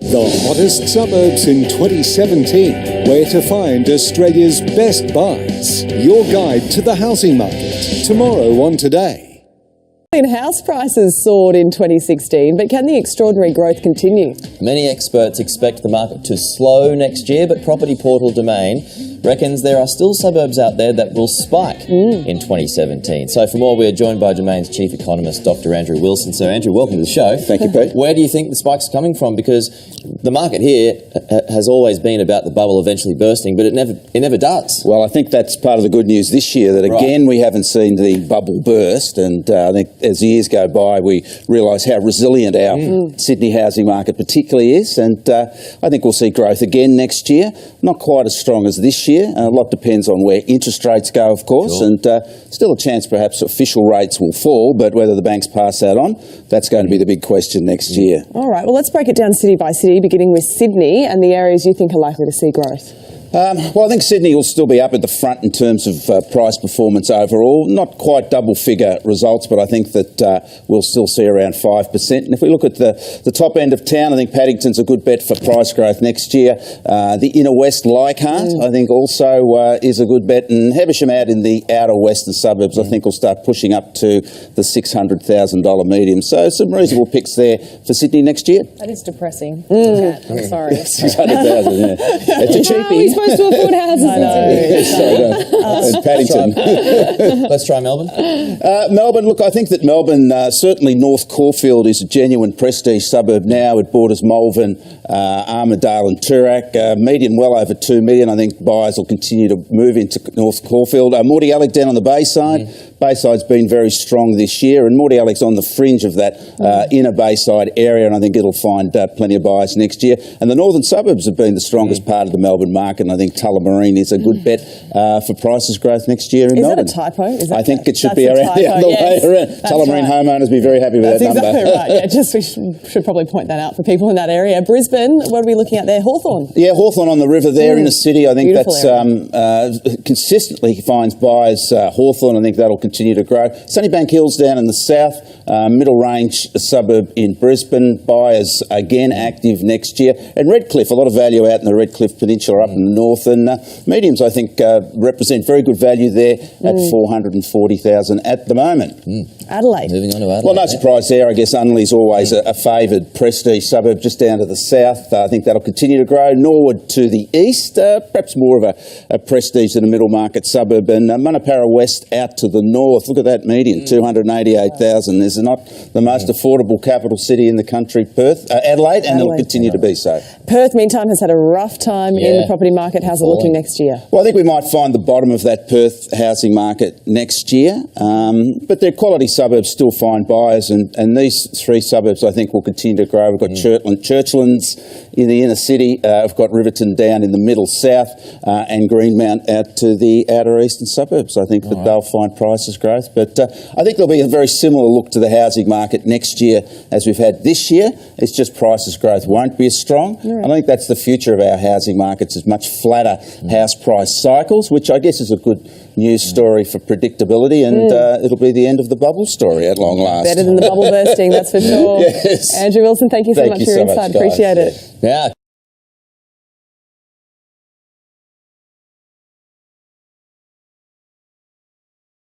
The hottest suburbs in 2017. Where to find Australia's best buys. Your guide to the housing market. Tomorrow on Today. House prices soared in 2016, but can the extraordinary growth continue? Many experts expect the market to slow next year, but property portal Domain reckons there are still suburbs out there that will spike in 2017. So for more, we are joined by Domain's chief economist, Dr. Andrew Wilson. So Andrew, welcome to the show. Thank you, Pete. Where do you think the spike's coming from? Because the market here has always been about the bubble eventually bursting, but it never does. Well, I think that's part of the good news this year, that again we haven't seen the bubble burst, and I think as the years go by we realise how resilient our Sydney housing market particularly is, and I think we'll see growth again next year. Not quite as strong as this year. A lot depends on where interest rates go, of course, and still a chance perhaps official rates will fall, but whether the banks pass that on, that's going to be the big question next year. All right, well, let's break it down city by city, beginning with Sydney and the areas you think are likely to see growth. Well, I think Sydney will still be up at the front in terms of price performance overall. Not quite double-figure results, but I think that we'll still see around 5%. And if we look at the top end of town, I think Paddington's a good bet for price growth next year. The inner west, Leichhardt, I think also is a good bet. And Heversham out in the outer western suburbs, I think will start pushing up to the $600,000 medium. So some reasonable picks there for Sydney next year. That is depressing. I'm sorry. 600,000, yeah. It's a cheapie. Supposed to afford houses. I know. And Paddington. Let's try Melbourne. Melbourne, look, I think that Melbourne, certainly North Caulfield is a genuine prestige suburb now. It borders Malvern, Armidale and Toorak. Median well over 2 million. I think buyers will continue to move into North Caulfield. Mordialloc down on the Bayside. Bayside's been very strong this year, and Mordialloc's on the fringe of that inner Bayside area, and I think it'll find plenty of buyers next year. And the northern suburbs have been the strongest part of the Melbourne market, and I think Tullamarine is a good bet for prices growth next year in Melbourne. Is that a typo? I think it should be around the other way around. Tullamarine homeowners be very happy with that number. That's exactly right. Yeah, just we should probably point that out for people in that area. Brisbane, what are we looking at there? Hawthorn. Yeah, Hawthorn on the river there in the city. I think Beautiful that's consistently finds buyers. Hawthorn, I think that'll continue to grow. Sunnybank Hills down in the south, Middle Range suburb in Brisbane. Buyers again active next year. And Redcliffe, a lot of value out in the Redcliffe Peninsula up in the north. And mediums, I think, represent very good value there at $440,000 at the moment. Adelaide. Moving on to Adelaide. Well, no surprise there. I guess Unley's always a favoured prestige suburb just down to the south. I think that'll continue to grow. Norwood to the east, perhaps more of a prestige than a middle market suburb. And Munapara West out to the north. Look at that median, $288,000. This is not the most affordable capital city in the country, Perth, Adelaide, and it'll continue to be so. Perth, meantime, has had a rough time in the property market. How's it looking next year? Well, I think we might find the bottom of that Perth housing market next year, but they're quality suburbs, still find buyers, and these three suburbs I think will continue to grow. We've got Churchlands in the inner city, we've got Riverton down in the middle south, and Greenmount out to the outer eastern suburbs. I think that they'll find prices growth, but I think there'll be a very similar look to the housing market next year as we've had this year. It's just prices growth won't be as strong. I think that's the future of our housing markets, is much flatter house price cycles, which I guess is a good news story for predictability, and it'll be the end of the bubble story at long last. Better than the bubble bursting, that's for sure. Yes. Andrew Wilson, thank you so much for your insight. Appreciate it. Yeah.